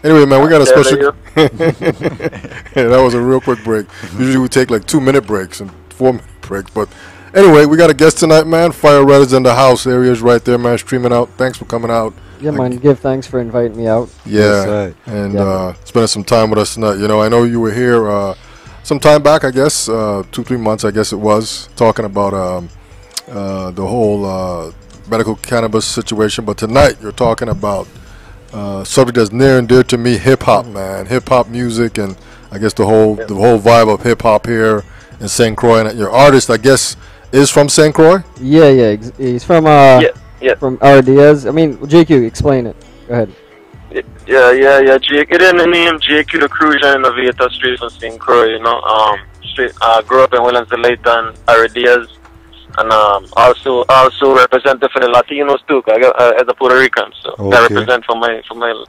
Anyway, man, we got a special. You. Yeah, that was a real quick break. Usually we take like 2-minute breaks and 4-minute breaks. But anyway, we got a guest tonight, man. Fire Red is in the house. Area's right there, man. Streaming out. Thanks for coming out. Yeah, man. Give thanks for inviting me out. Yeah, right. and spending some time with us tonight. You know, I know you were here some time back, I guess, 2-3 months, I guess it was, talking about the whole medical cannabis situation. But tonight you're talking about subject that's near and dear to me, hip hop, man. Hip hop music, and I guess the whole vibe of hip hop here in St. Croix. And your artist, I guess, is from St. Croix. Yeah. He's from from RDS. I mean, JQ, explain it. Go ahead. Yeah. JQ, it in the name JQ the Kruzan Innovator, straight from St. Croix. You know, grew up in Williams-Layton, RDS. And also represented for the Latinos too. I got, as a Puerto Rican, so I represent for my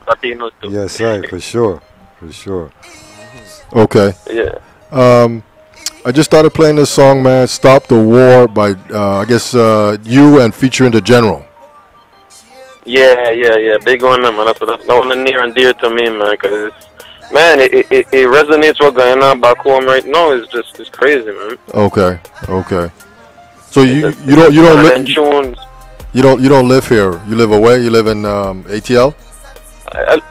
Latinos too. Yes, right, for sure. Okay. Yeah. I just started playing this song, man. "Stop the War" by I guess you and featuring the General. Yeah. Big on them, man. That's one near and dear to me, man. Cause it resonates what's going on back home right now. It's crazy, man. Okay. So you don't live here. You live away. You live in ATL. I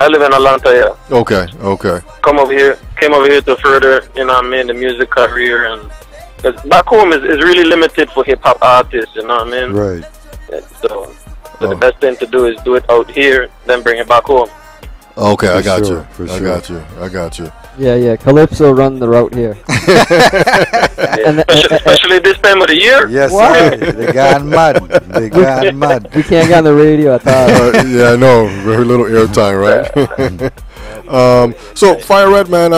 live in Atlanta. Yeah. Okay. Came over here to further, you know what I mean, the music career, and cause back home is really limited for hip hop artists. You know what I mean? Right. Yeah, so the best thing to do is do it out here, then bring it back home. Okay, I got you. I got you. Yeah. Calypso run the route here. Especially this time of the year. Yes, sir. They got mad. We can't get on the radio at all. Yeah, I know. Very little airtime, right? So, Fire Red, man,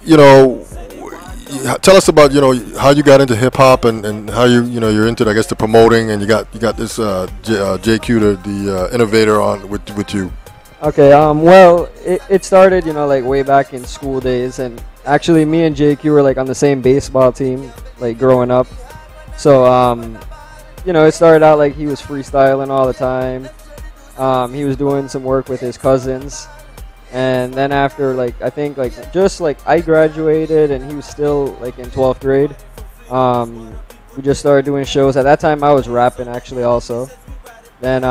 you know, tell us about, you know, how you got into hip hop and how you're into, I guess, the promoting, and you got this JQ, the Innovator, on with you. Okay, well, it started, you know, like way back in school days, and actually me and JQ were like on the same baseball team, like growing up. So, you know, it started out like he was freestyling all the time. He was doing some work with his cousins, and then after, like, I think like just like I graduated and he was still like in 12th grade, we just started doing shows. At that time I was rapping actually also. Then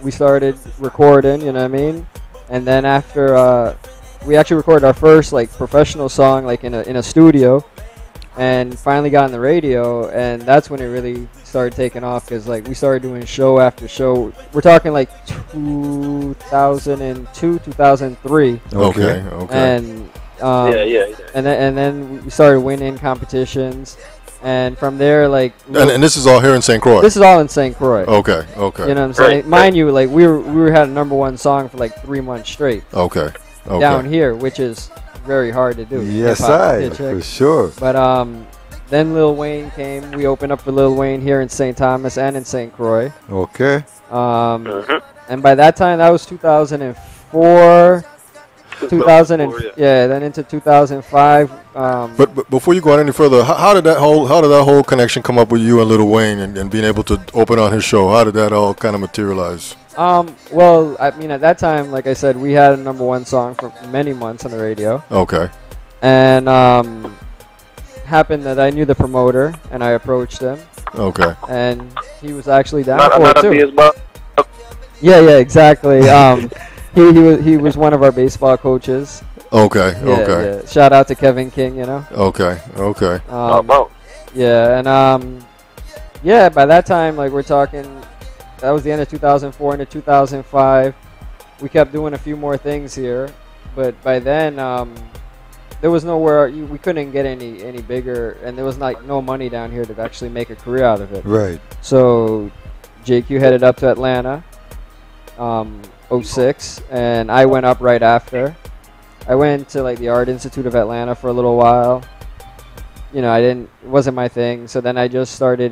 we started recording, you know what I mean? And then after we actually recorded our first like professional song like in a studio, and finally got on the radio, and that's when it really started taking off, because like we started doing show after show. We're talking like 2002, 2003. Okay. And and then we started winning competitions. And from there, like... And this is all here in St. Croix? This is all in St. Croix. Okay. You know what I'm saying? Mind you, like, we had a #1 song for like 3 months straight. Okay. Down here, which is very hard to do. Yes, for sure. But then Lil Wayne came. We opened up for Lil Wayne here in St. Thomas and in St. Croix. Okay. And by that time, that was 2004. 2000 then into 2005. But before you go on any further, how did that whole connection come up with you and Lil Wayne and being able to open on his show? How did that all kind of materialize? Well, I mean, at that time, like I said, we had a #1 song for many months on the radio. Okay. And happened that I knew the promoter, and I approached him. Okay. And he was actually down for it too. Not Yeah, exactly. He was one of our baseball coaches. Okay. Yeah. Shout out to Kevin King, you know. Okay. Yeah, and by that time, like, we're talking, that was the end of 2004 into 2005. We kept doing a few more things here, but by then there was nowhere, we couldn't get any bigger, and there was like no money down here to actually make a career out of it. Right. So JQ headed up to Atlanta. 06, and I went up right after. I went to like the Art Institute of Atlanta for a little while. You know, it wasn't my thing. So then I just started,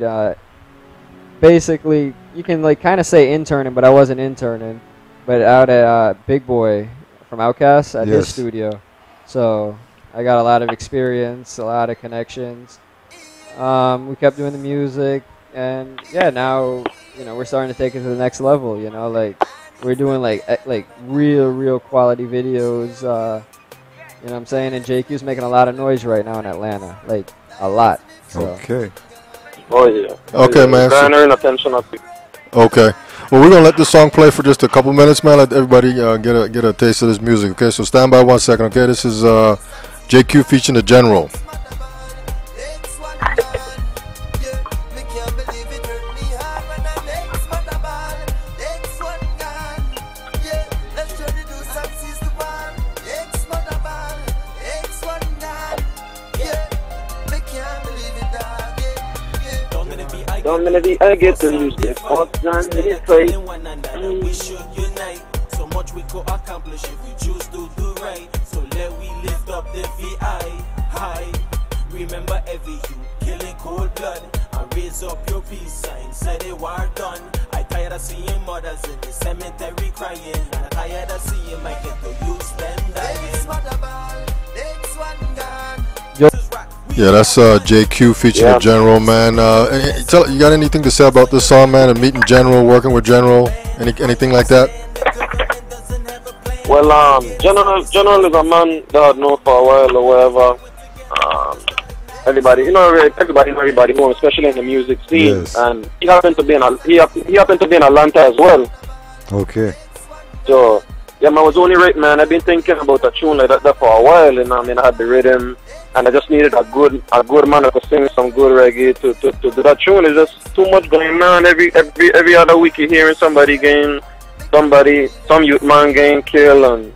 basically, you can like kind of say interning, but I wasn't interning. But out at Big Boy from Outkast at his studio. So I got a lot of experience, a lot of connections. We kept doing the music, and yeah, now, you know, we're starting to take it to the next level, you know, like We're doing like real quality videos. You know what I'm saying? And JQ's making a lot of noise right now in Atlanta, like a lot. So. Okay. Oh yeah. Okay, man. Garnering attention of people. Okay. Well, we're gonna let this song play for just a couple minutes, man. Let everybody get a taste of this music. Okay, so stand by 1 second. Okay, this is JQ featuring the General. I'm gonna be, I get to use this. We should unite. So much we could accomplish if we choose to do right. So let we lift up the VI high. Remember every you killing cold blood and raise up your peace sign. Say the war done. I tired of seeing mothers in the cemetery crying. And I tired of seeing my get to use them dying. Yeah, that's JQ featuring the General, man. You got anything to say about this song, man? And meeting General, working with General, anything like that? Well, General is a man that I've known for a while or whatever. Everybody, everybody know everybody home, especially in the music scene. Yes. And he happened to be in Atlanta as well. Okay. So yeah, man, I was only right, man. I've been thinking about a tune like that for a while, and I mean, I had the rhythm, and I just needed a good man that could sing some good reggae to do that tune. It's just too much going on. Every other week you're hearing some youth man getting killed, and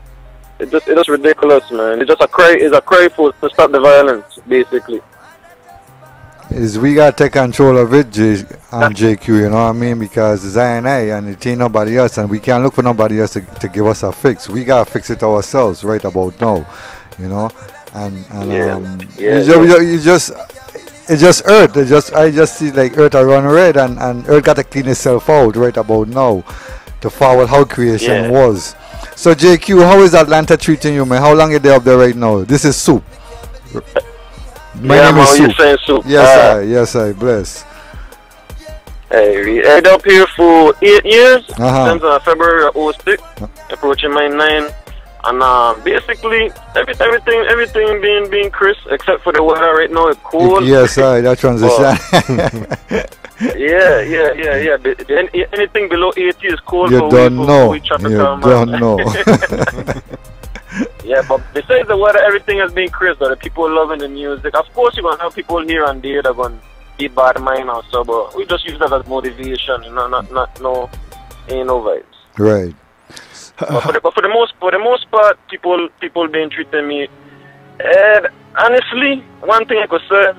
it's just ridiculous, man. It's a cry for to stop the violence, basically. Is we gotta take control of it, JQ, you know what I mean? Because it's I and it ain't nobody else, and we can't look for nobody else to give us a fix. We gotta fix it ourselves right about now, you know. It's just Earth. I just see like Earth are run red, and Earth gotta clean itself out right about now to forward how creation was. So JQ, how is Atlanta treating you, man? How long are they up there right now? This is Soup. My name is Soup. Saying Soup. Yes, I bless. Hey, we head up here for 8 years, since February of 06, approaching my 9. And basically, everything being crisp, except for the weather right now, it's cold. Yes, that transition. Yeah. Anything below 80 is cold. You don't know. Yeah, but besides the weather, everything has been crisp. The people loving the music. Of course, you're going to have people here and there that are going to be bad mind or so, but we just use that as motivation, ain't no vibes. Right. But for the most part, people been treating me. Honestly, one thing I could say,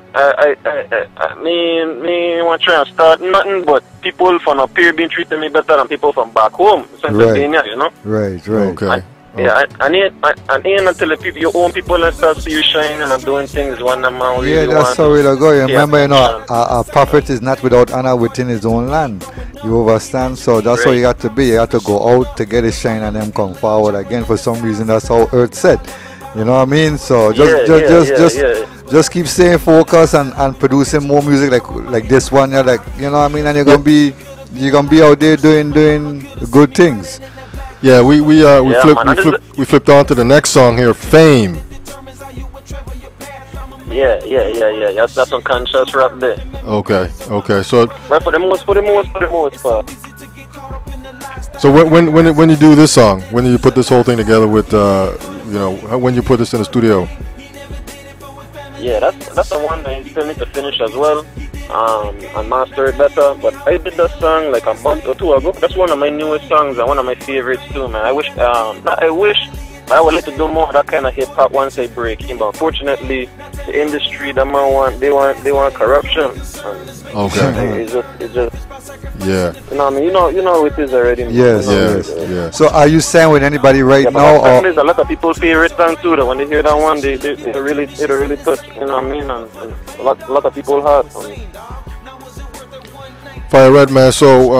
me want to try and start nothing, but people from up here been treating me better than people from back home, Pennsylvania, you know. Right. Okay. And until the people, your own people and start see you shining and doing things one man really. Yeah, that's how it'll go. You remember, a prophet is not without honor within his own land. You understand? So that's how you got to be. You have to go out to get his shine and then come forward again. For some reason, that's how Earth said. You know what I mean? So just keep staying focused and producing more music like this one. You're like, you know what I mean? And you're gonna be out there doing good things. Yeah, we flipped on to the next song here, Fame. Yeah. That's some conscious rap there. Okay. So right, for the most part. So when you do this song, when you put this whole thing together with when you put this in the studio? Yeah, that's the one that I still need to finish as well, and master it better. But I did that song like a month or two ago. That's one of my newest songs and one of my favorites too, man. I would like to do more of that kind of hip hop once I break in, but unfortunately, the industry, they want corruption. Okay. It's just. Yeah. You know what I mean? You know how it is already. Yes. So are you signed with anybody right now? Or there's a lot of people favorite song too. That when they hear that one, it'll really touch. You know what I mean? And a lot of people heart. Fire Red, man. So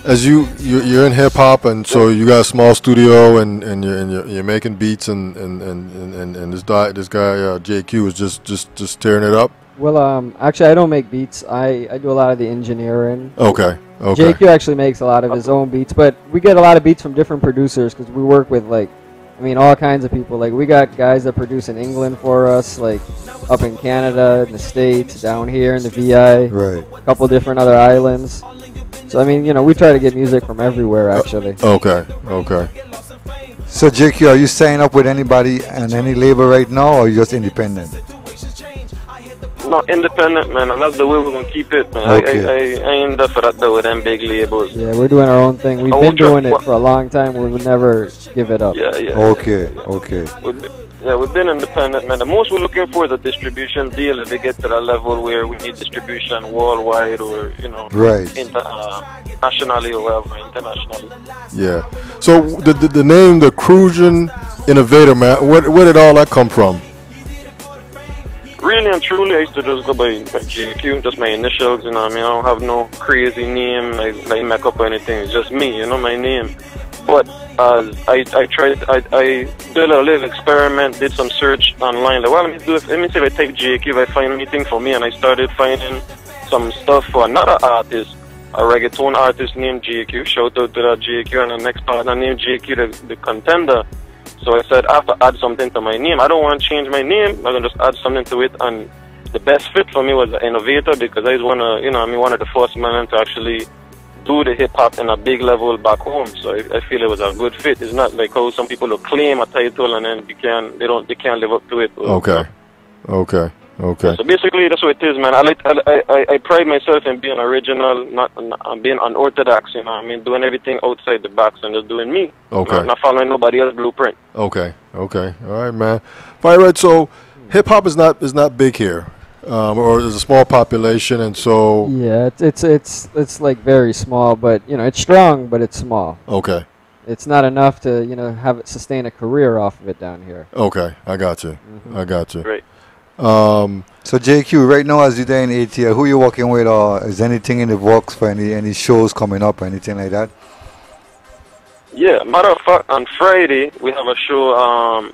as you're in hip hop, and so you got a small studio, and you're making beats, and this guy JQ is just tearing it up. Well, actually, I don't make beats. I do a lot of the engineering. Okay. Okay. JQ actually makes a lot of his own beats, but we get a lot of beats from different producers because we work with like, I mean, all kinds of people. Like we got guys that produce in England for us, like up in Canada, in the States, down here in the VI, Right. a couple different other islands. So I mean, you know, we try to get music from everywhere actually. Okay. Okay. So JQ, are you signing up with anybody and any label right now, or you just independent? No, independent, man, and that's the way we're gonna keep it, man. Okay. I ain't there for that though with them big labels. Yeah, we're doing our own thing. We've been doing it for a long time. We would never give it up. Yeah, yeah. Okay, okay. We've been independent, man. The most we're looking for is a distribution deal. If they get to that level where we need distribution worldwide or, you know, Right. nationally or whatever, internationally. Yeah. So the name, the Kruzan Innovator, man. Where did all that come from? Really and truly, I used to just go by JQ, just my initials, you know what I mean? I don't have no crazy name, like make up or anything. It's just me, you know, my name. But I did a little experiment, did some search online. Like, well, let me see if I take JQ, if I find anything for me. And I started finding some stuff for another artist, a reggaeton artist named JQ. Shout out to that JQ, and the next partner named JQ, the contender. So I said, I have to add something to my name. I don't want to change my name. I'm going to just add something to it. And the best fit for me was the Innovator, because I was one of the first men to actually do the hip-hop in a big level back home. So I feel it was a good fit. It's not like how some people will claim a title and then they can't live up to it. Okay. Okay. Okay. So basically, that's what it is, man. I pride myself in being original, not being unorthodox. You know, what I mean, doing everything outside the box and just doing me. Okay. Not following nobody else's blueprint. Okay. Okay. All right, man. Fire Red. So, hip hop is not big here, or there's a small population, and so. Yeah, it's like very small, but you know, it's strong, but it's small. Okay. It's not enough to have it sustain a career off of it down here. Okay, I got you. I got you. Right. So JQ, right now as you're there in ATL, who you working with, or is anything in the works for any shows coming up or anything like that? Yeah, matter of fact, on Friday we have a show.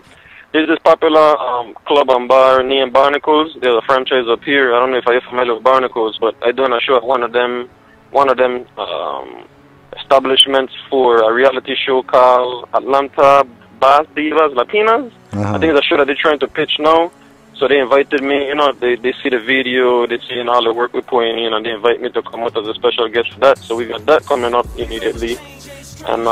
There's this popular club and bar named Barnacles. There's a franchise up here. I don't know if you're familiar with Barnacles, but I'm doing a show at one of them establishments for a reality show called Atlanta Bass Divas Latinas. I think it's a show that they're trying to pitch now. So they invited me, they see the video, they see all the work we're putting in, and they invite me to come out as a special guest for that. So we got that coming up immediately. And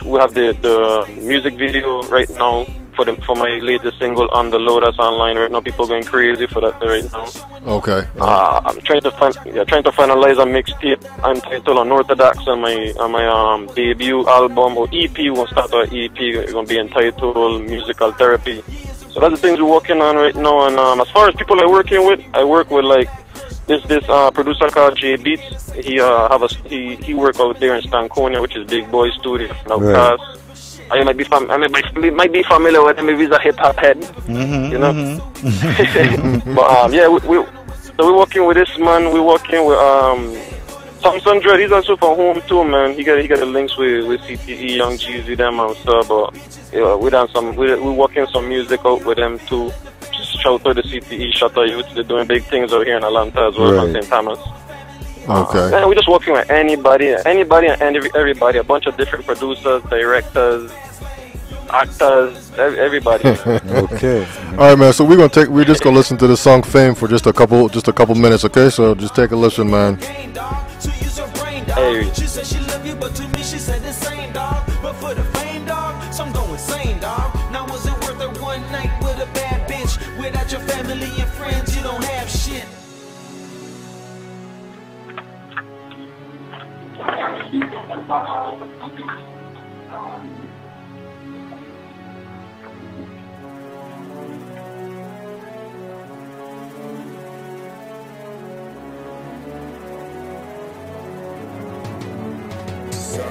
we have the music video right now for my latest single, On The Low, that's online right now. People going crazy for that right now. Okay. I'm trying to finalize a mixtape entitled Unorthodox on my debut album or EP. We'll start our EP. It's gonna be entitled Musical Therapy. So that's the things we're working on right now. And as far as people I'm working with, I work with like this producer called J Beats. He work out there in St.Croix, which is Big Boy Studio. Right. I might be familiar with him if he's a hip hop head, you know. But yeah, we're working with this man. We're working with Samson Dread. He's also from home too, man. He got the links with CTE, Young Jeezy, them and stuff. But yeah, we're working some music out with them too. Just shout out to CTE, shout out youth. They're doing big things out here in Atlanta as well, from St. Thomas. Okay. And we're just working with anybody and everybody. A bunch of different producers, directors, actors, everybody. Okay. All right, man. So we're just gonna listen to the song "Fame" for just a couple minutes. Okay. So just take a listen, man. Hey. She said she love you, but to me she said the same, dog. But for the fame, dog, so I'm going insane, dog. Now was it worth it one night with a bad bitch? Without your family and friends, you don't have shit.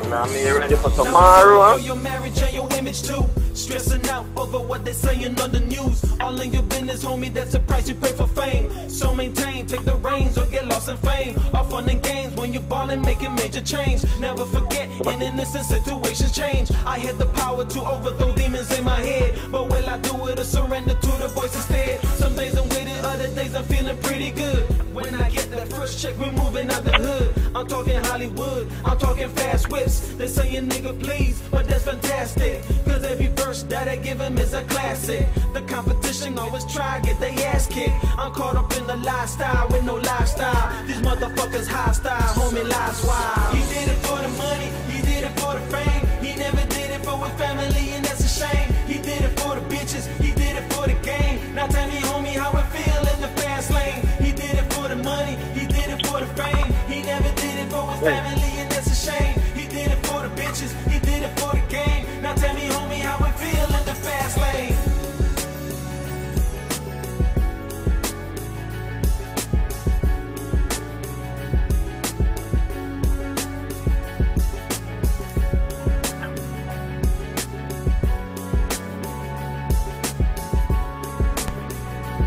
Now me ready for tomorrow, huh? Your marriage and your image too. Stressing out over what they saying on the news. All in your business, homie, that's the price you pay for fame. So maintain, take the reins or get lost in fame. All fun and games when you're ballin', making major change. Never forget, in innocent situations change. I had the power to overthrow demons in my head. But will I do it or surrender to the voice instead? Some days I'm with it, other days I'm feeling pretty good. When I get that first first check, we're moving out the hood. I'm talking Hollywood, I'm talking fast whips. They say a nigga please, but that's fantastic. Cause every verse that I give him is a classic. The competition always try, get they ass kicked. I'm caught up in the lifestyle with no lifestyle. These motherfuckers hostile, homie, lies wild. He did it for the money, he did it for the fame. He never did it for his family, and that's a shame. He did it for the bitches, he did it for the game. Now tell me, homie, how it feel in the fast lane. He did it for the money, he did it for the fame. He never did it for his family, and that's a shame. He did it for the bitches, he did it for the game. Now tell me, homie, how it feel in the fast lane.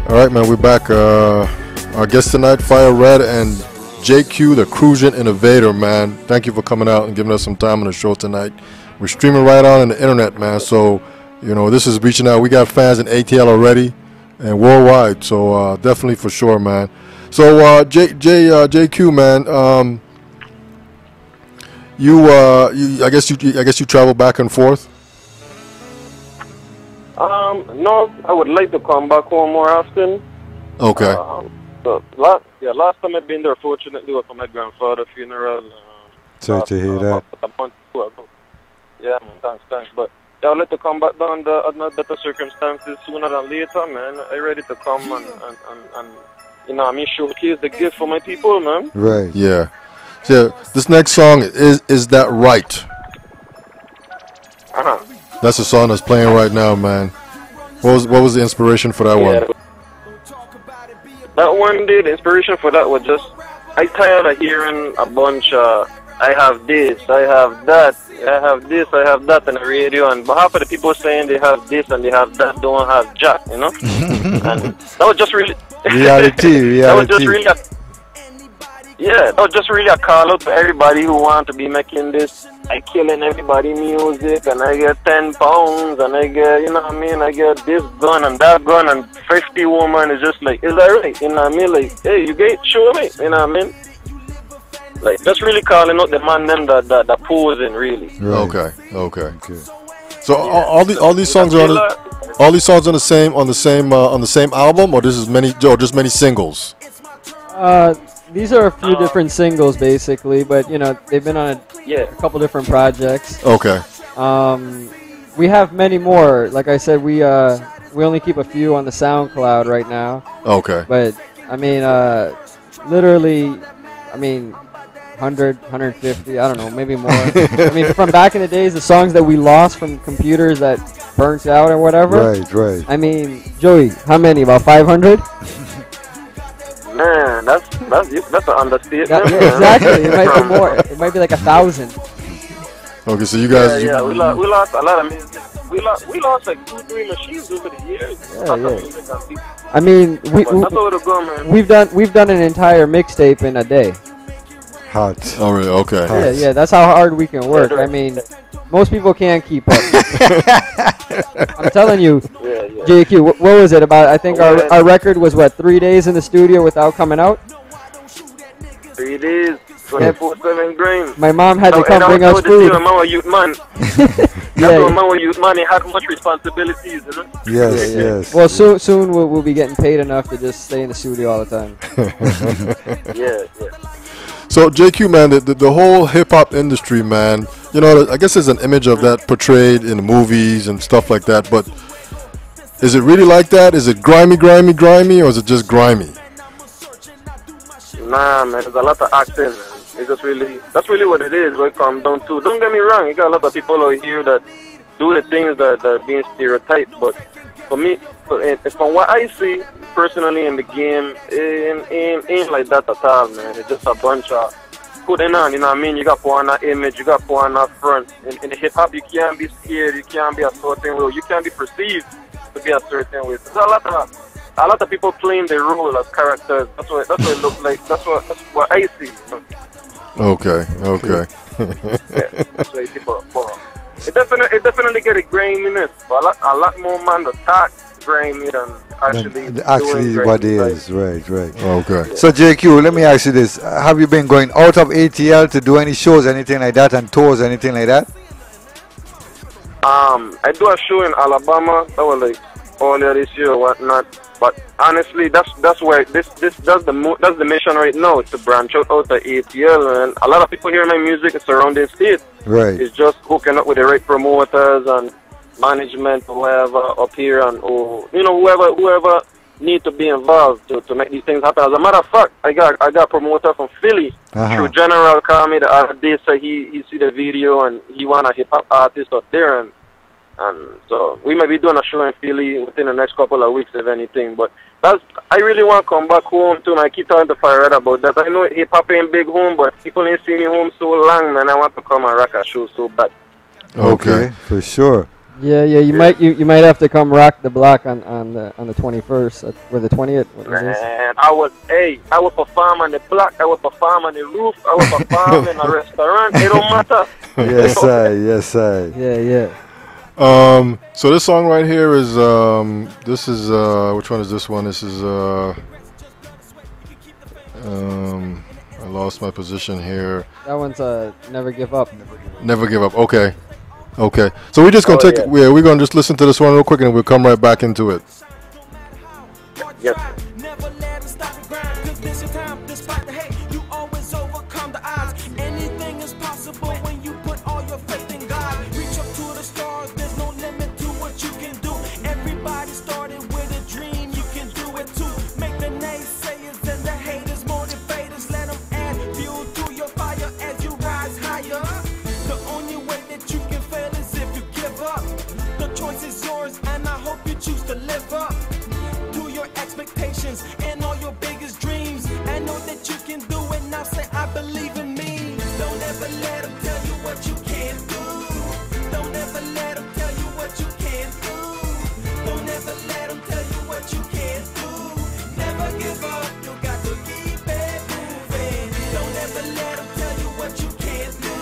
All right, man, we're back. Our guest tonight, Fire Red and JQ, the Kruzan Innovator, man. Thank you for coming out and giving us some time on the show tonight. We're streaming right on the internet, man. So, you know, this is reaching out. We got fans in ATL already and worldwide. So, definitely for sure, man. So, JQ, man, I guess you travel back and forth. No, I would like to come back home more often. Okay. So last time I've been there, fortunately, was for my grandfather's funeral. Sorry to hear that. A month or two ago. Yeah, man, thanks. But yeah, I would like to come back down under better circumstances sooner than later, man. I'm ready to come and you know, I mean, showcase the gift for my people, man. Right. Yeah. So this next song is that right? Uh-huh. That's the song that's playing right now, man. What was the inspiration for that one? That one day, the inspiration for that was just, I tired of hearing a bunch of, I have this, I have that, I have this, I have that on the radio, and half of the people saying they have this and they have that don't have jack, you know? And that was just really... reality. That was just really that was just really a call out to everybody who want to be making this. I killing everybody music, and I get 10 pounds, and I get, you know what I mean, I get this gun and that gun, and 50 woman is just like, is that right? You know what I mean? Like, hey, you get, show me, you know what I mean? Like, just really calling out the man them that posing, really. Right. Okay. So all these songs are on the same album, or just many singles? These are a few different singles, basically, but you know they've been on a couple different projects. Okay. We have many more. Like I said, we only keep a few on the SoundCloud right now. Okay. But I mean, literally, 100, 150. I don't know, maybe more. I mean, from back in the days, the songs that we lost from computers that burnt out or whatever. Right. I mean, Joey, how many? About 500? Man, that's an understatement. Yeah, exactly. It might be more. It might be like 1,000. Okay, so you guys. Yeah, we lost a lot of music. We lost like 2-3 machines over the years. Yeah. I mean, that's all to go, man. we've done an entire mixtape in a day. Hot. Oh, really? Okay. Yeah. That's how hard we can work. I mean, most people can't keep up. I'm telling you, JQ, what was it about? I think our record was 3 days in the studio without coming out. 3 days, 24/7 grind. My mom had to come bring us food. Man was youth man. Man was youth man. He had much responsibilities, you know. Yes. Well, soon we'll be getting paid enough to just stay in the studio all the time. Yeah. So JQ, man, the whole hip hop industry, man. You know, I guess there's an image of that portrayed in the movies and stuff like that. But is it really like that? Is it grimy, or is it just grimy? Nah, man, there's a lot of acting. It's just that's really what it is. What it comes down to. Don't get me wrong. You got a lot of people out here that do the things that are being stereotyped. But for me, from what I see personally in the game, it ain't like that at all, man. It's just a bunch of putting on, you know what I mean? You got to put on that image, you got to put on that front. In the hip hop, you can't be scared, you can't be a certain way, you can't be perceived to be a certain way. So a lot of people playing their role as characters. That's what it looks like. That's what I see. Okay. Yeah, it definitely get a graininess, but a lot more man that talk grimy than actually Actually, doing what great. Like, is right, right. Okay. So JQ, let me ask you this: have you been going out of ATL to do any shows, anything like that, and tours, anything like that? I do a show in Alabama. That was like earlier this year or whatnot. But honestly, that's where that's the mission right now. Is to branch out of ATL, and a lot of people hear my music in surrounding states. Right. It's just hooking up with the right promoters and management, whoever up here, and whoever need to be involved to make these things happen. As a matter of fact, I got a promoter from Philly. Through General called me the other day, so he see the video and he want a hip hop artist up there, and so we may be doing a show in Philly within the next couple of weeks, if anything. But I really want to come back home too. And I keep talking to Farad about that. I know hip hop ain't big home, but people ain't seen me home so long, man. I want to come and rock a show so bad. Okay, for sure. Yeah, you might have to come rock the block on the 21st or the 20th. Man, I would perform on the block, I would perform on the roof, I would perform in a restaurant. It don't matter. Yes, sir. Yeah. So this song right here is this is which one is this one? This is I lost my position here. That one's Never Give Up. Never Give Up. Okay. So we're just gonna we're gonna just listen to this one real quick and we'll come right back into it. Yes. Never let 'em stop the grind, 'cause this your time, despite the hate, you always overcome the odds. Anything is possible when you put all your faith in God. Reach up to the stars, there's no limit to what you can do. Everybody started with a dream, you can do it too. Make the naysayers and the haters motivators, let them add fuel to your fire as you rise higher. The only way that you can fail is if you give up. The choice is yours, and I hope you choose to live up to your expectations and all your biggest dreams. I know that you can do it. Now say I believe in me. Don't ever let them tell you what you can't do. Don't ever let them tell you what you can't do. Don't ever let them tell you what you can't do. Never give up. You got to keep it moving. Don't ever let them tell you what you can't do.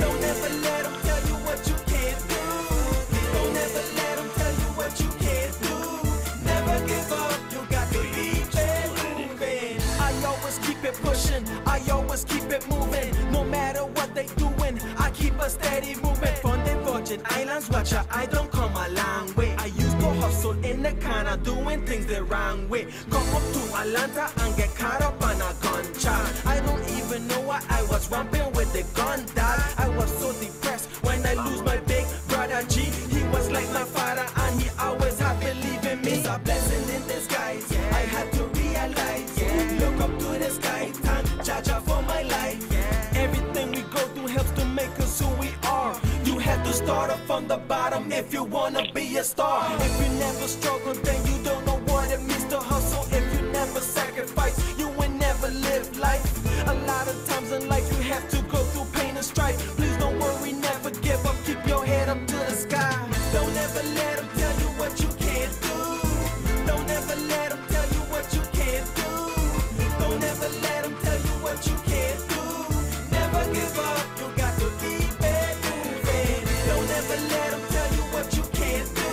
Don't ever let them tell you what you can't do. Don't ever let them tell you what you can't do. Never give up, you got to keep it moving. I always keep it pushing, I always keep it moving. No matter what they doing, I keep a steady movement. From the Virgin Islands, watch out, I don't come a long way. I used to hustle in the corner, doing things the wrong way. Come up to Atlanta and get caught up on a gun charge. I don't even know why I was ramping with the gun, dog. I was so depressed when I lose my big brother G. He was like my father and he always had believe in me. It's a blessing in disguise. I had to realize. Look up to the sky, thank Jaja for my life. Everything we go through helps to make us who we are. You have to start up from the bottom if you wanna be a star. If you never struggle, then you don't know what it means to hustle. If you never sacrifice, you will never live life. A lot of times in life you have to go through pain and strife. Please don't worry, never give up, keep your head up to the sky. Don't ever let them tell you what you can't do. Don't ever let them tell you what you can't do. Don't ever let them tell you what you can't do. Never give up, you got to keep it moving. Don't ever let them tell you what you can't do.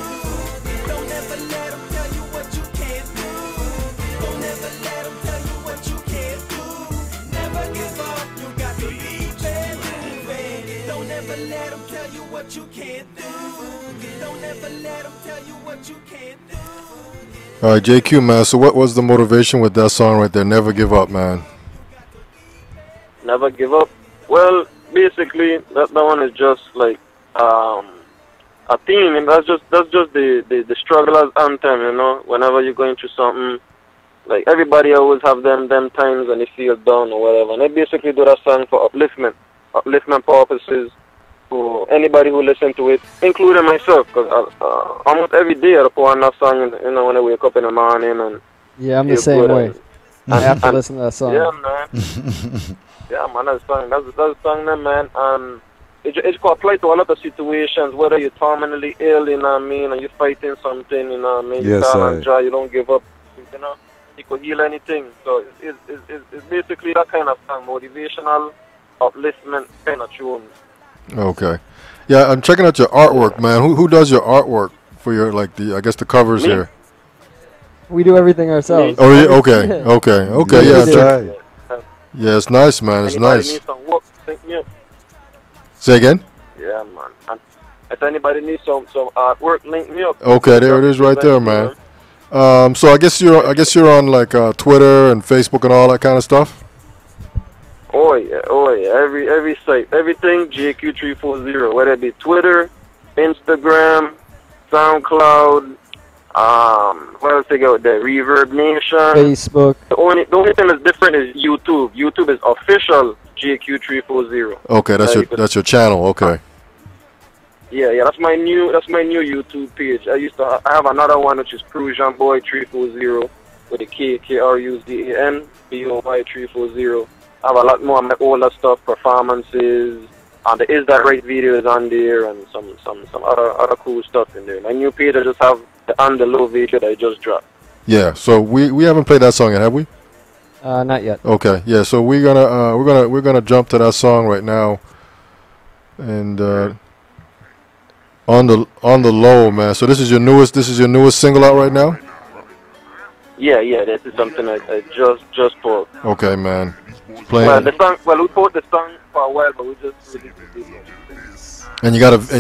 Don't ever let them tell you what you can't do. Don't ever let them tell you what you can't do. Never give up, you got to keep it moving. Don't ever let them tell you what you can't do. Don't ever let them tell you what you can't do. All right, JQ, man. So what was the motivation with that song right there? Never Give Up, man. Never give up. Well, basically, that one is just like a theme, and that's just the struggler's anthem, you know. Whenever you're going through something, like everybody always have them times when they feel down or whatever, and they basically do that song for upliftment purposes for anybody who listen to it, including myself, because almost every day I put on that song, you know, when I wake up in the morning and yeah, I'm the same way. I have to listen to that song. Yeah, man. Yeah, man, that's the song, man. It could apply to a lot of situations, whether you're terminally ill, you know what I mean, and you're fighting something, you know what I mean. Yes, you can't try, you don't give up, you know. You could heal anything. So it's basically that kind of song, motivational, upliftment kind of tune. Okay. Yeah, I'm checking out your artwork, man. Who does your artwork for your, like, the, I guess, the covers Me? here? We do everything ourselves. Oh, yeah, okay, yeah. Right. Yeah, it's nice, man. It's Anybody nice. needs some work, think me up. Say again? Yeah, man. And if anybody needs some artwork, link me up. Okay, there it is right there, man. So I guess you're on like Twitter and Facebook and all that kind of stuff. Oh yeah. Every site, everything JQ340. Whether it be Twitter, Instagram, SoundCloud. What else they got there? Reverb Nation. Facebook. The only thing that's different is YouTube. YouTube is official JQ340. Okay, that's your channel. Okay. Yeah, that's my new YouTube page. I have another one which is Kruzan Boy 340 with a KRUZAN BOY 340. I have a lot more of my older stuff, performances, and the Is That Right videos on there, and some other cool stuff in there. My new page, I just have the On the Low video that I just dropped. Yeah. So we haven't played that song yet, have we? Not yet. Okay. Yeah. So we're gonna jump to that song right now, and on the low, man. So this is your newest single out right now. Yeah. This is something I just put. Okay, man. Well, we put the song for a while, but we just released the video. And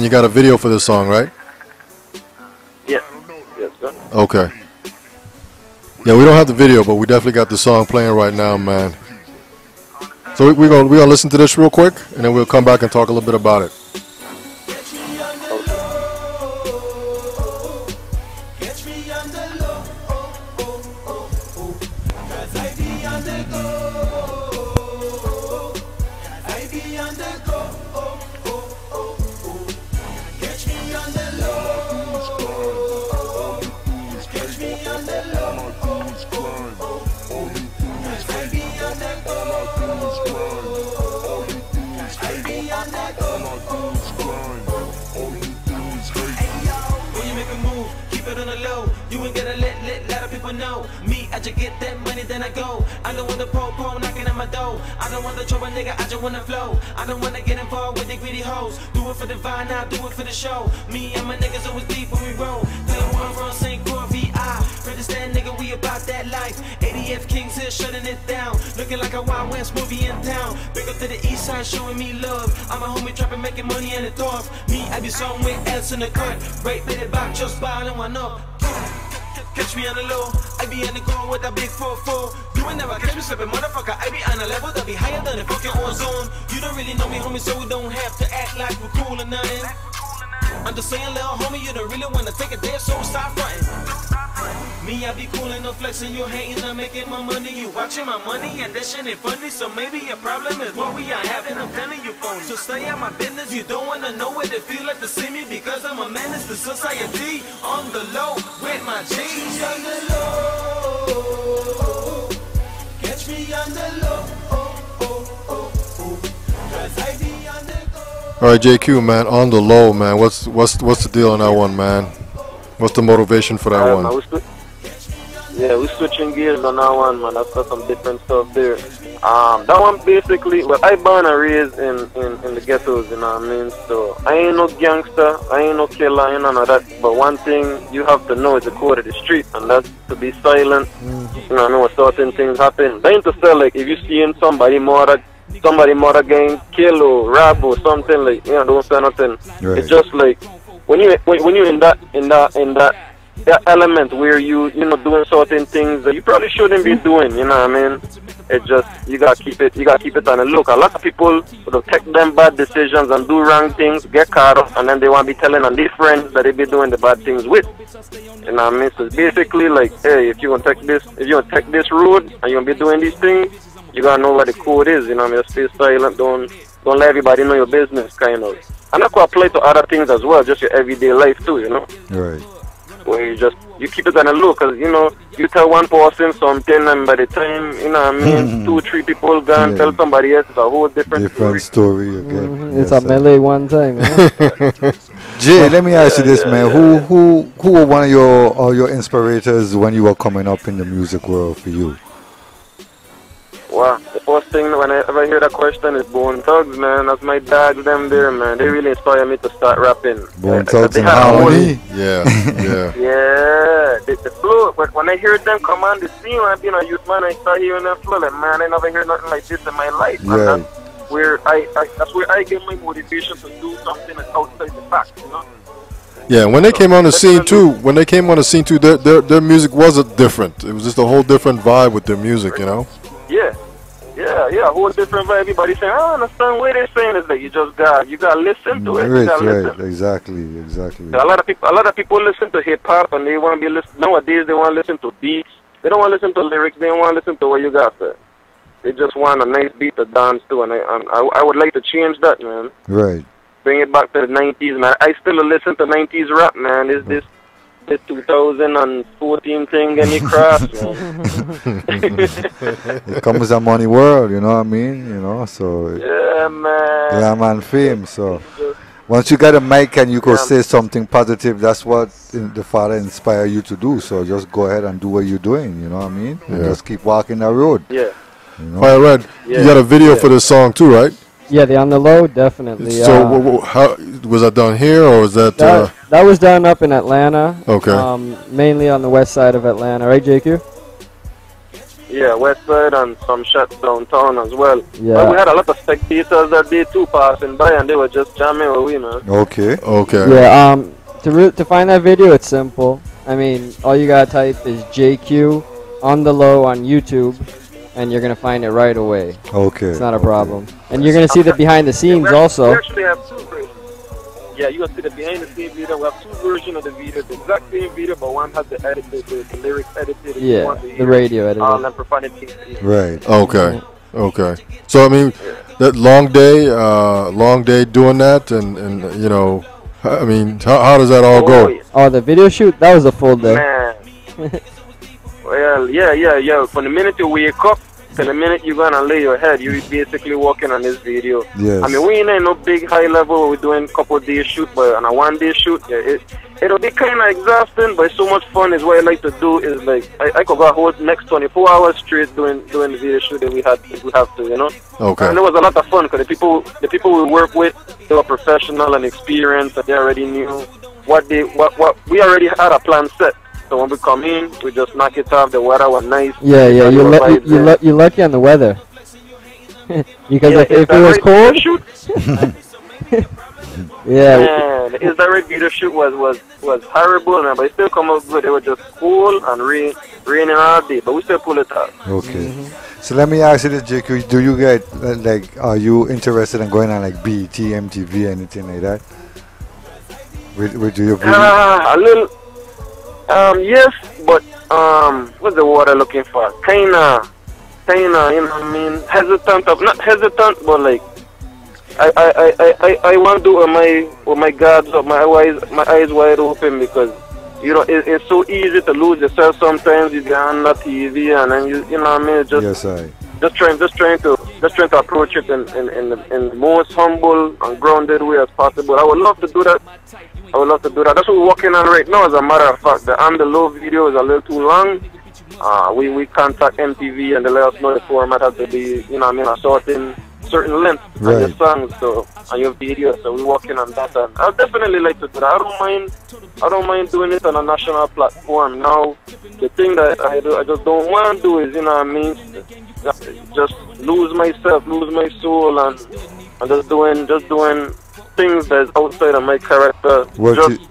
you got a video for this song, right? Yes, sir. Okay. Yeah, we don't have the video, but we definitely got the song playing right now, man. So we're gonna listen to this real quick, and then we'll come back and talk a little bit about it. Get that money, then I go. I don't want the po-po knocking at my door. I don't want the trouble, nigga, I just wanna flow. I don't wanna get involved with the greedy hoes. Do it for the vibe, now do it for the show. Me and my niggas always deep when we roll. Play one from St.Croix, VI. Understand, nigga, we about that life. ADF Kings here shutting it down. Looking like a Wild West movie in town. Big up to the east side, showing me love. I'm a homie trapping, making money in the dorm. Me, I be somewhere else in the cut. Right, bit it back, just ballin' one up. Catch me on the low, I be on the go with a big 4-4. You will never catch me slipping, motherfucker. I be on a level that be higher than the fucking ozone. You don't really know me, homie, so we don't have to act like we're cool or nothing. I'm just saying, little homie, you don't really wanna take a dare, so stop frontin'. Me, I be coolin', no flexing, you hating, I'm making my money. You watching my money, and that shit ain't funny. So maybe your problem is what we are having. I'm telling you, phone. So stay out my business. You don't wanna know what it feel like to see me because I'm a menace to society. On the low with my G's. On the low, catch me on the low. Cause I be on the go. All right, JQ, man, on the low, man. What's the deal on that one, man? What's the motivation for that one? We're switching gears on that one, man. I've got some different stuff there. That one basically, well, I born and raised in the ghettos, you know what I mean? So I ain't no gangster, I ain't no killer, I ain't none of that. But one thing you have to know is the code of the street, and that's to be silent. You know, I know certain things happen. That ain't to say, like, if you seeing somebody murder getting killed or robbed or something, like, you know, don't say nothing. Right. It's just like when you in that element where you know doing certain things that you probably shouldn't be doing, you know what I mean? It just you gotta keep it on the look. A lot of people will take them bad decisions and do wrong things, get caught up, and then they want to be telling on their friends that they be doing the bad things with. You know what I mean? So it's basically like, hey, if you want to take this road and you want to be doing these things, you gotta know what the code is. You know what I mean? Just stay silent. Don't let everybody know your business, kind of. And that could apply to other things as well, just your everyday life too, you know? Right. Where you keep it on the look, because, you know, you tell one person something, and by the time, you know what I mean, 2-3 people gone tell somebody else, it's a whole different story again. It's a melee one time. Jay, let me ask you this, man. Who were one of your inspirators when you were coming up in the music world for you? Wow, the first thing when I ever hear that question is Bone Thugs, man. That's my dogs, them there, man. They really inspire me to start rapping. Bone Thugs They and had a whole- Harmony. Yeah, yeah. Yeah, the flow. But when I hear them come on the scene, when I've been a youth man, I start hearing them flow. Like, man, I never hear nothing like this in my life. And Right. that's where I get my motivation to do something that's outside the fact, you know? Yeah, when they came on the scene too, their music wasn't different. It was just a whole different vibe with their music, you know? Yeah, a whole different vibe. Everybody saying, I don't understand what they're saying. It's like you gotta listen to it. You gotta listen. Exactly. A lot of people listen to hip hop and they want to be nowadays. They want to listen to beats. They don't want to listen to lyrics. They don't want to listen to what you got there. They just want a nice beat to dance to, and I would like to change that, man. Right. Bring it back to the 90s, man. I still listen to 90s rap, man. Is this 2014 thing any cross, man? It comes a money world, you know what I mean? You know, so Yeah, man. yeah, man, fame. So once you get a mic and you could say something positive, that's what the Father inspire you to do. So just go ahead and do what you're doing, you know what I mean? And just keep walking that road. Yeah. You know? All right, Red, you got a video for this song too, right? Yeah, the On the Low, definitely. So how was that done here, or was that? That was done up in Atlanta. Okay. Mainly on the west side of Atlanta, right, JQ? Yeah, west side and some shots downtown as well. Yeah. But we had a lot of spectators that day too passing by, and they were just jamming with we, man. Okay. Yeah. To find that video, it's simple. I mean, all you gotta type is JQ On the Low on YouTube, and you're gonna find it right away. Okay. It's not a problem. And you're gonna see the behind the scenes also. We actually have two versions. Yeah, you will see the behind the scenes video. We have two versions of the video, the exact same video, but one has the edited, the lyrics edited. If you want to Yeah, the hear radio edited. and profanity. Right. Okay. So I mean, that long day doing that, and you know, I mean, how does that all go? Yeah. Oh, the video shoot, that was a full day. Man. Well, yeah. From the minute you wake up to the minute you're gonna lay your head, you're basically working on this video. Yes. I mean, we ain't in no big high level. We're doing a couple days shoot, but on a 1 day shoot, yeah, it'll be kind of exhausting, but it's so much fun. Is what I like to do. Is like I could go a whole next 24 hours straight doing the video shoot that we have to, you know. Okay. And it was a lot of fun because the people we work with, they were professional and experienced, and they already knew what we already had a plan set. So when we come in, we just knock it off. The weather was nice. Yeah, you're lucky on the weather. Because if it was cold, yeah. Man, the direct video shoot was horrible, man, but it still come out good. It was just cool and raining all day, but we still pull it out. Okay. So let me ask you this, JQ. Do you get are you interested in going on like BET, MTV, anything like that? Do you? A little. Yes, but what's the word I'm looking for? Kinda, you know what I mean? Not hesitant, but like I want to do it with my guards up, my eyes wide open, because you know it's so easy to lose yourself sometimes. You get on the TV and then you know what I mean? Just trying to approach it in the most humble and grounded way as possible. I would love to do that. That's what we're working on right now. As a matter of fact, the On the Low video is a little too long. We contact MTV and they let us know the format has to be, you know what I mean, a certain length on your songs, so on your video. So we're working on that. And I'd definitely like to do that. I don't mind doing it on a national platform. Now, the thing that I just don't want to do is, you know what I mean, just lose myself, lose my soul, and just doing things that's outside of my character,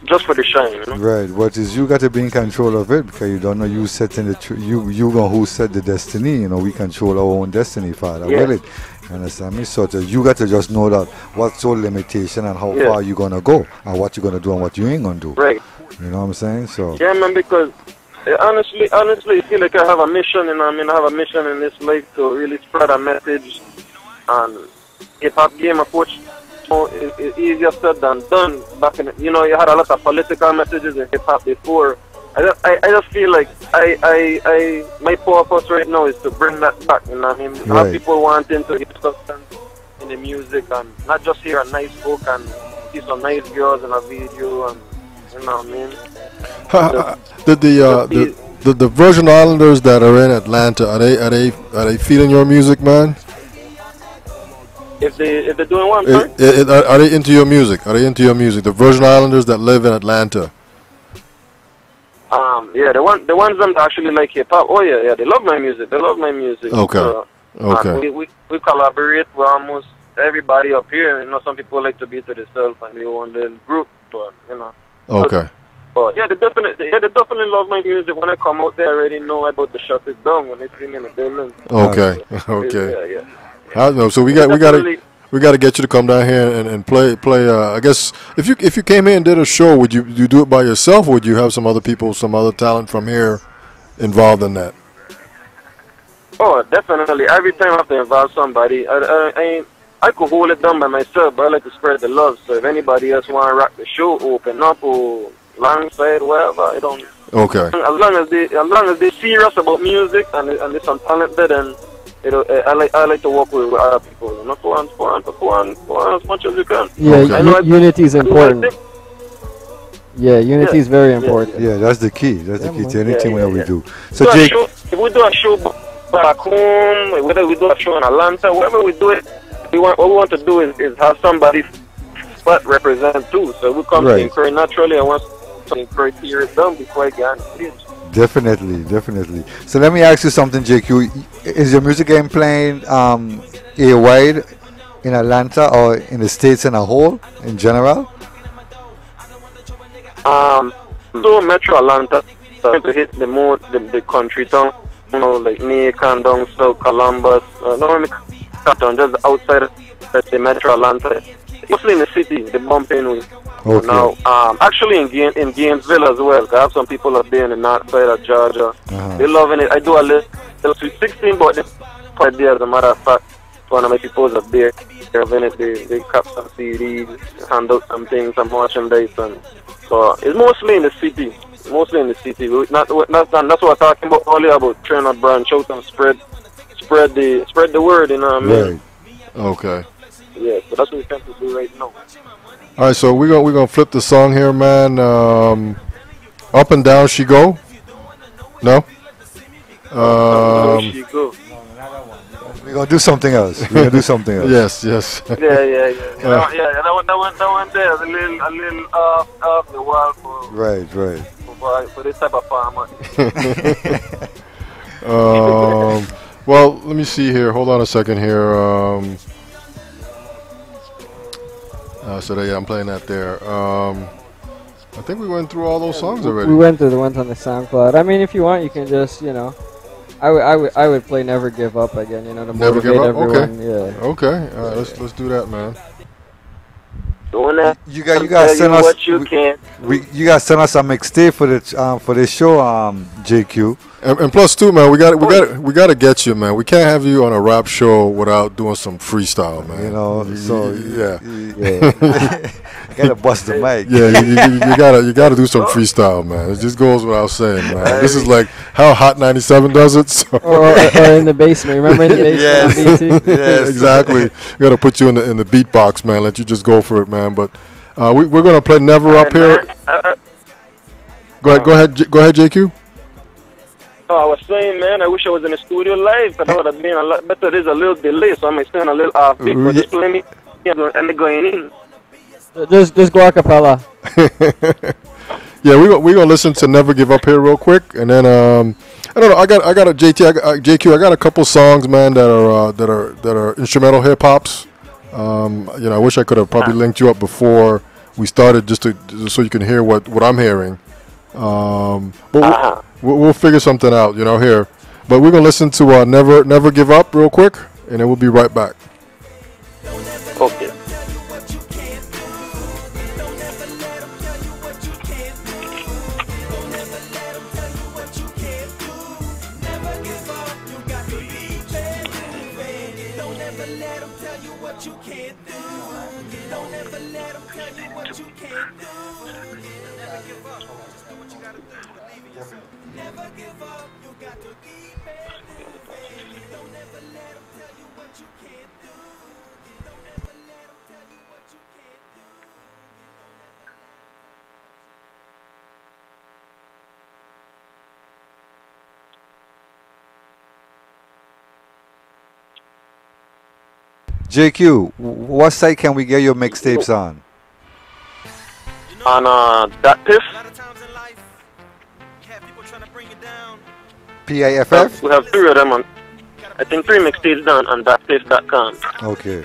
just for the shine, you know? Right. What is you got to be in control of it, because you don't know you setting you know who set the destiny. You know, we control our own destiny, Father. Yeah. Will it? You understand me? So you got to just know that what's your limitation and how far you're gonna go, and what you're gonna do and what you ain't gonna do. Right. You know what I'm saying? So. Yeah, man. Because honestly, I feel like I have a mission, and I have a mission in this life to really spread a message. And hip hop game approach. It's easier said than done. Back in, you had a lot of political messages in hip hop before. I just feel like my purpose right now is to bring that back. You know what I mean? Have people wanting to hear substance in the music and not just hear a nice book and see some nice girls in a video, and you know what I mean? the Virgin Islanders that are in Atlanta, are they feeling your music, man? If they're doing what, I'm sorry? Are they into your music? Are they into your music? The Virgin Islanders that live in Atlanta. Yeah, the ones that actually like hip hop. Oh yeah, they love my music. They love my music. Okay. So, Okay. we collaborate with almost everybody up here. You know, some people like to be to themselves and they own their group, but you know. Okay. But yeah, they definitely love my music. When I come out, they already know about the shut it down when they see me in the building. Okay. So, Okay. yeah. I know. So we gotta get you to come down here and play. I guess if you came here and did a show, would you do it by yourself, or would you have some other people, some other talent from here involved in that? Oh, definitely. Every time I have to involve somebody. I could hold it down by myself, but I like to spread the love. So if anybody else want to rock the show, open up or alongside, whatever, I don't. Okay. As long as they serious about music and there's some talent there, then I like to work with other people. You know, go on as much as you can. Yeah, Okay. unity is important. Yeah, unity is very important. Yeah, that's the key. That's the key to anything that we do. So Do a Jake, show, if we do a show back home, whether we do a show in Atlanta, wherever we do it, what we want to do is have somebody spot represent too. So we come to Right. St.Croix naturally. I want to St.Croix to hear it done before I get on stage. definitely. So let me ask you something, JQ. Is your music game playing A-wide in Atlanta or in the States in a whole, in general? So Metro Atlanta, trying to hit the country town, you know, like Macon, down south, Columbus, not only town, just outside of the Metro Atlanta. Mostly in the city, the bumping with. Okay. Now, actually in Gainesville as well. I have some people up there in the north side of Georgia. They're loving it. I do a little Sweet 16, but they're quite there. As a matter of fact, one of my people up there, they're loving it. They cap some CDs, hand out some things, some merchandise, and so it's mostly in the city. Mostly in the city. That's what I'm talking about earlier, about trying to branch out and spread the word. You know what I mean? Right. Okay. Yeah. So that's what we're trying to do right now. All right. So we're gonna flip the song here, man. Up and down she go. No. There she go. We're going to do something else. Yes. Yeah. That one there is a little off the wall Right. for this type of farmer. Well, let me see here. Hold on a second here. I'm playing that there. I think we went through all those songs already. We went through the ones on the SoundCloud. I mean, if you want, you can just, I would play Never Give Up again, to Never motivate Give Up? everyone. Okay. Yeah. Okay. All right. Let's do that, man. You guys send us what you can. you guys send us a mixtape for this show, JQ. And plus too, man, we got to get you, man. We can't have you on a rap show without doing some freestyle, man. So yeah. Gotta bust the mic. Yeah, you gotta do some freestyle, man. It just goes without saying, man. This is like how Hot 97 does it. So. Or in the basement. Remember in the basement on BT? Yes, exactly. We gotta put you in the beatbox, man. Let you just go for it, man. But we're gonna play Never up here. Go ahead, JQ. Oh, I was saying, man, I wish I was in the studio live, because that would have been a lot better. There's a little delay, so I might sound a little off beat, but just play me and they're going in. Just go a cappella. Yeah, we gonna listen to Never Give Up here real quick, and then I don't know. I got a JQ. I got a couple songs, man, that are instrumental hip hops. I wish I could have probably linked you up before we started, just so you can hear what I'm hearing. But we'll figure something out, here. But we're gonna listen to Never Give Up real quick, and then we'll be right back. Okay. JQ, what site can we get your mixtapes on? On that Piff. PIFF? We have 3 of them on. I think 3 mixtapes done on thatpiff.com. Okay.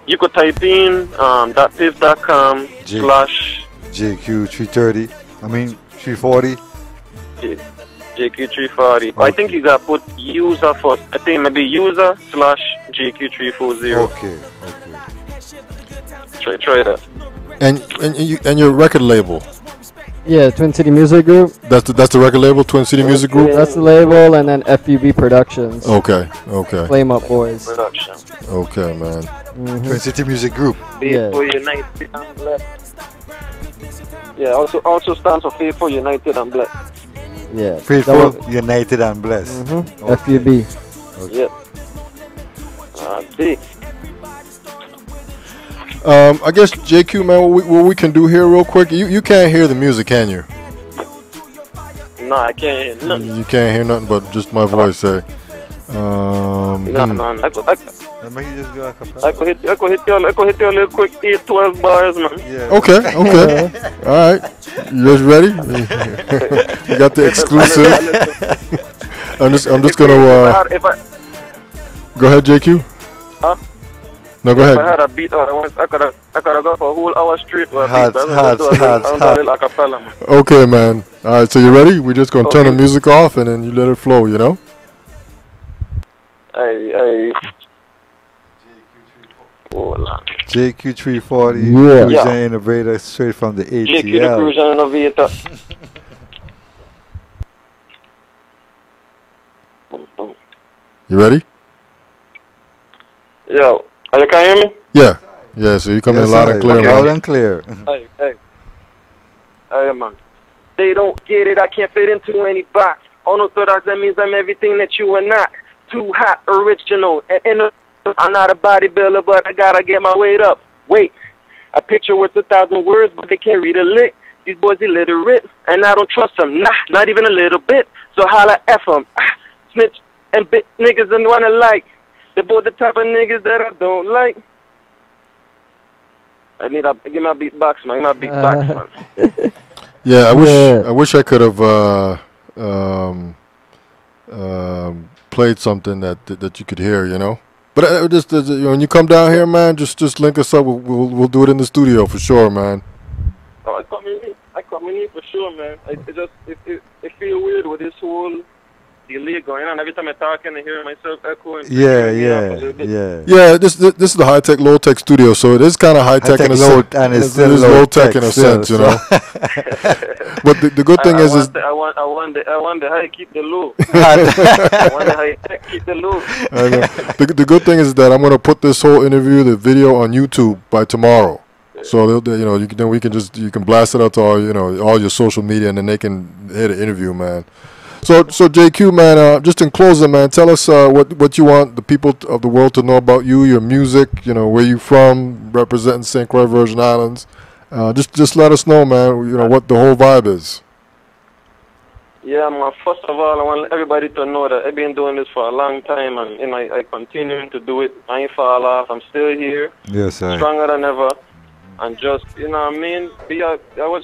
You could type in thatpiff.com slash JQ330. I mean 340. JQ340. I think you got put user first. I think maybe user slash JQ340. Okay. Try that. And your record label. Yeah, Twin City Music Group. That's the record label, Twin City Music Group. Yeah, that's the label, and then FUB Productions. Okay. Flame Up Boys. Production. Okay, man. Twin City Music Group. Faithful United and Blessed. Yeah, also stands for Faithful United and Blessed. Yeah. Faithful United and Blessed. Okay. FUB. Okay. Yep. Big. I guess JQ, man, what we can do here real quick. You can't hear the music, can you? No, I can't hear nothing. You can't hear nothing but just my voice. Say. No. I could hit you a little quick 8-12 bars, man. Yeah. Okay. All right. You guys ready? You got the exclusive. I'm just gonna. Go ahead, JQ. Huh? No, go ahead. If I had a beat, I could have gone for a whole hour straight with a beat. Okay, man. All right, so you ready? We're just gonna turn the music off and then you let it flow. You know. JQ340, Kruzan Innovator, straight from the ATL. JQ the Kruzan Innovator. You ready? Yo, you can hear me? Yeah. So you come in loud and clear. Okay. Loud and clear. Hey, man. They don't get it. I can't fit into any box. Unorthodox, that means I'm everything that you are not. Too hot, original, and I'm not a bodybuilder, but I gotta get my weight up. Wait, a picture worth 1,000 words, but they can't read a lick. These boys illiterate, and I don't trust them. Nah, not even a little bit. So holla F them. Snitch and bit niggas and wanna like. They're both the type of niggas that I don't like. Give my beatbox, man. Give my beatbox, man. Yeah, I wish I could have played something that you could hear, you know. But just when you come down here, man, just link us up. We'll do it in the studio for sure, man. Oh, I come in here for sure, man. It feel weird with this whole delay going on. Every time I talk, and I hear myself echoing. Yeah. This is the high tech, low tech studio, so it is kind of high tech in a sense. And it's low tech in a sense, you know. But the good thing is I wonder how you keep the low. I wonder how you keep the low. I know. The good thing is that I'm gonna put this whole interview, the video, on YouTube by tomorrow. So you can blast it out to all your social media, and then they can hear the interview, man. So JQ, man, just in closing, man, tell us what you want the people of the world to know about you, your music, where you from, representing St. Croix, Virgin Islands. Just let us know, man, what the whole vibe is. Yeah, man, first of all, I want everybody to know that I've been doing this for a long time, and I continue to do it. I ain't fall off. I'm still here. Yes, sir. Stronger than ever. And just, I just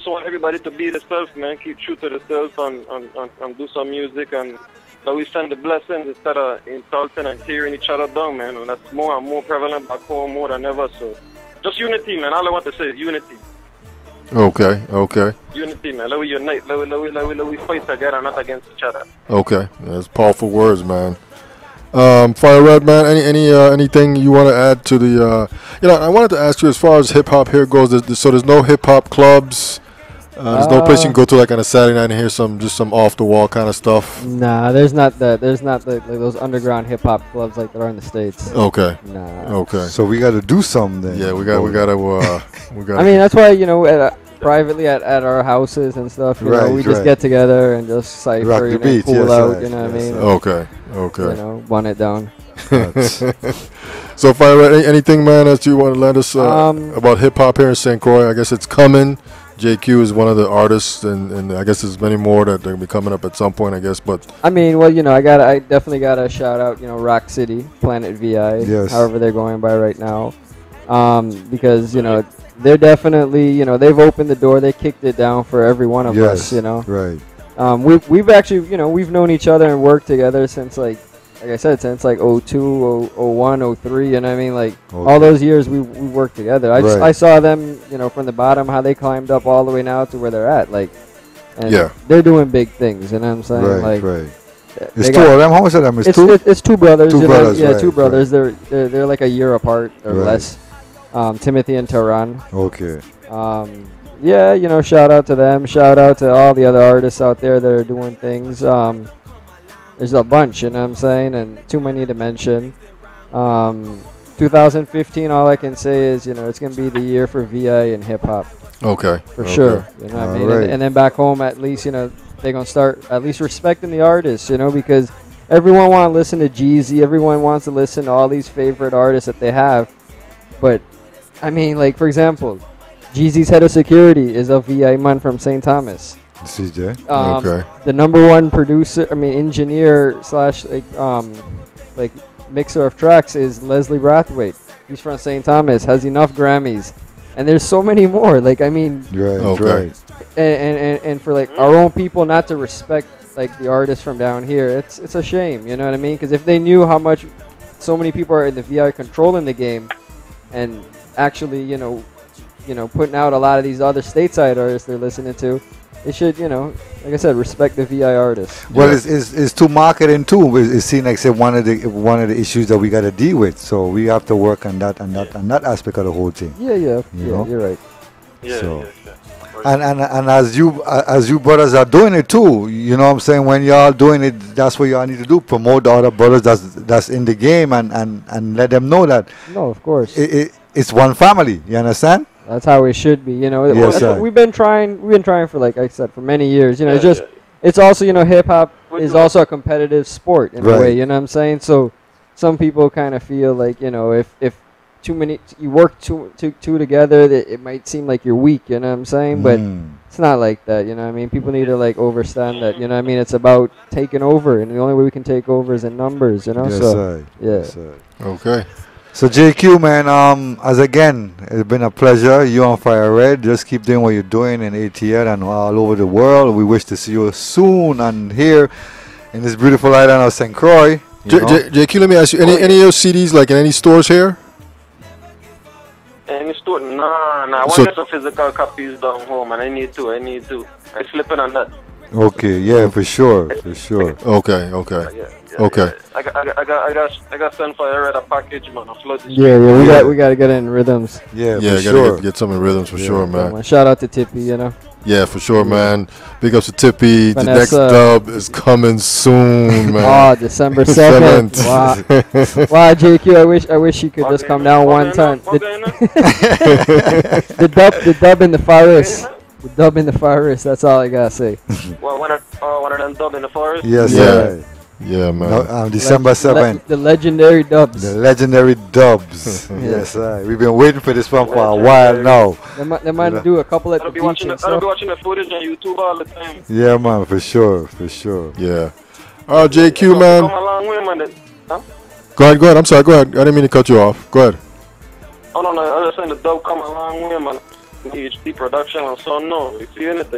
want everybody to be themselves, man. Keep true to themselves and do some music. And that we send the blessings instead of insulting and tearing each other down, man. And that's more and more prevalent back home, more than ever. So just unity, man. All I want to say is unity. Okay. Unity, man. Let we unite. Let we fight together, not against each other. Okay. That's powerful words, man. Fire Red, man, anything you want to add to the I wanted to ask you, as far as hip hop here goes, there's no hip hop clubs, there's no place you can go to like on a Saturday night and hear some off the wall kind of stuff. Nah, there's not those underground hip hop clubs like there are in the States. Okay. Nah. Okay. So we got to do something then. Yeah, we got to I mean, that's why privately at our houses and stuff, we just get together and just cipher and cool out, you know what I mean? Okay. One it down. So, Fire, anything, man, that you want to let us about hip hop here in St. Croix? I guess it's coming. JQ is one of the artists, and I guess there's many more that are gonna be coming up at some point, I guess. But I mean, well, I definitely gotta shout out, Rock City, Planet VI, Yes. however they're going by right now, because they're definitely, they've opened the door, they kicked it down for every one of us, Right. We've actually, we've known each other and worked together since like I said, since like 02, 01, 03, you know what I mean? Like all those years we worked together. I saw them, from the bottom, how they climbed up all the way now to where they're at. Like, and they're doing big things, you know what I'm saying? Right, like, right. It's two of them. How much of them? It's two brothers. Two brothers, yeah, right, two brothers. They're like a year apart or less. Timothy and Tehran. Okay. Yeah, shout out to them. Shout out to all the other artists out there that are doing things. There's a bunch, you know what I'm saying, and too many to mention. 2015, all I can say is, it's going to be the year for VI and hip hop. Okay. For sure. You know what I mean? And then back home, at least, they're going to start at least respecting the artists, because everyone wants to listen to Jeezy. Everyone wants to listen to all these favorite artists that they have. But, I mean, like, for example, Jeezy's head of security is a VI man from St. Thomas. CJ. The number one producer, engineer slash like mixer of tracks is Leslie Brathwaite. He's from St. Thomas, has enough Grammys, and there's so many more. Like, I mean, right. And for like our own people not to respect like the artists from down here, it's a shame. You know what I mean? Because if they knew how much so many people are in the VI controlling the game, and actually, putting out a lot of these other stateside artists they're listening to. It should, like I said, respect the VI artists. Well, it's to marketing too. It seems like one of the issues that we got to deal with. So we have to work on that aspect of the whole thing. Yeah, you're right. Yeah, so, and as you brothers are doing it too, you know what I'm saying. When y'all doing it, that's what y'all need to do. Promote the other brothers that's in the game and let them know that. No, of course. It's one family. You understand? That's how it should be, Yes, we've been trying for, like I said, for many years. It's also, hip hop is also a competitive sport in a way. You know what I'm saying? So some people kind of feel like, if too many you work two together, that it might seem like you're weak. You know what I'm saying? But it's not like that. You know what I mean? People need to like understand that. You know what I mean? It's about taking over, and the only way we can take over is in numbers. Yes, Yes, Okay. So JQ, man, as again, it's been a pleasure. You on Fire Red. Just keep doing what you're doing in ATL and all over the world. We wish to see you soon and here in this beautiful island of St. Croix. JQ, let me ask you, any of your CDs like in any stores here? Any store? Nah. I want to get some physical copies down home, and I need to. I'm slipping on that. Okay, yeah, for sure. Okay. Okay. I got sent for a package, man. We got to get in rhythms. Yeah, gotta get some in rhythms for sure, man. Shout out to Tippy, Yeah, for sure, man. Big ups to Tippy. Vanessa. The next dub is coming soon, man. December 7th. Wow, JQ, I wish you could just come down one time. The dub in the forest. The dub in the forest. That's all I gotta say. One of them dub in the forest. Yes, Yeah, man. No, December 7th. The legendary dubs. The legendary dubs. Yes, we've been waiting for this one for a while now. They might do a couple at the beach. I'll be watching the footage on YouTube all the time. Yeah, man, for sure. Yeah. All right, JQ, man. Come a long way, man. Huh? Go ahead. I'm sorry. Go ahead. I didn't mean to cut you off. Go ahead. Oh, no. I was saying the dub come a long way, man. HD production and so no. You seeing it?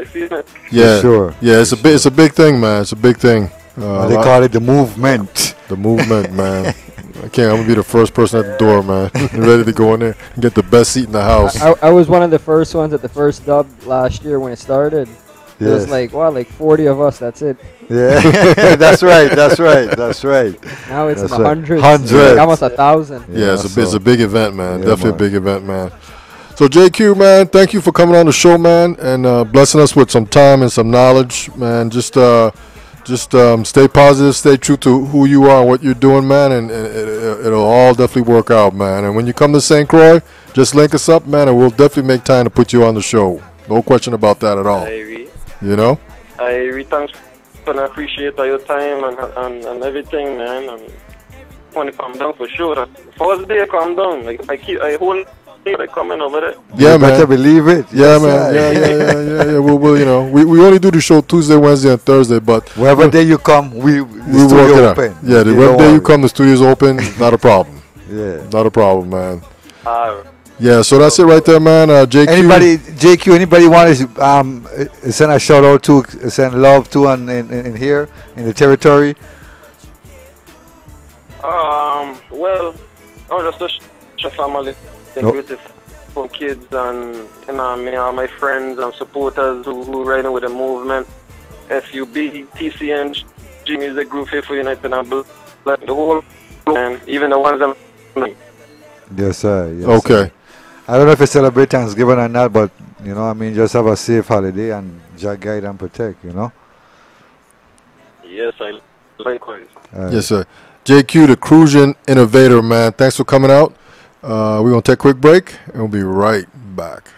Yeah. For sure. Yeah, it's a big thing, man. It's a big thing. They call it the movement. The movement, man. I'm gonna be the first person at the door, man. Ready to go in there and get the best seat in the house. I was one of the first ones at the first dub last year when it started. It was like 40 of us. That's it. Yeah, that's right. Now it's that's in the hundreds. Hundreds. Almost 1,000. Yeah, it's a big event, man. Yeah, Definitely man. a big event, man. So JQ, man, thank you for coming on the show, man, and blessing us with some time and some knowledge, man. Just stay positive, stay true to who you are and what you're doing, man, and it'll all definitely work out, man. And when you come to St. Croix, just link us up, man, and we'll definitely make time to put you on the show. No question about that at all. You know? I thanks and I appreciate all your time and everything, man. And when you come down for sure, first day I come down, like I They coming over there. Yeah, You man. better believe it. Yeah, Yes, man. sir. Yeah. We'll you know, we only do the show Tuesday, Wednesday, and Thursday, but Wherever day you come, the we work studio it out. open. Yeah, the Okay, web don't day you worry. come, the studio's open. Not a problem. Yeah. Not a problem, man. Uh, Yeah, so that's it right there, man. JQ. Anybody, JQ, anybody want to send a shout out to, send love to in here, in the territory? well, I'm just a family, No. beautiful kids, and you know, me and my friends and supporters who riding with the movement. FUB, TCN, G Music Group, Faithful United, and the whole, and even the ones that. Yes, sir. Yes, Okay. sir. I don't know if you celebrate Thanksgiving or not, but, you know, I mean, just have a safe holiday and Jah guide and protect, you know? Yes, I likewise. Yes, sir. JQ, the Kruzan Innovator, man. Thanks for coming out. We're going to take a quick break, and we'll be right back.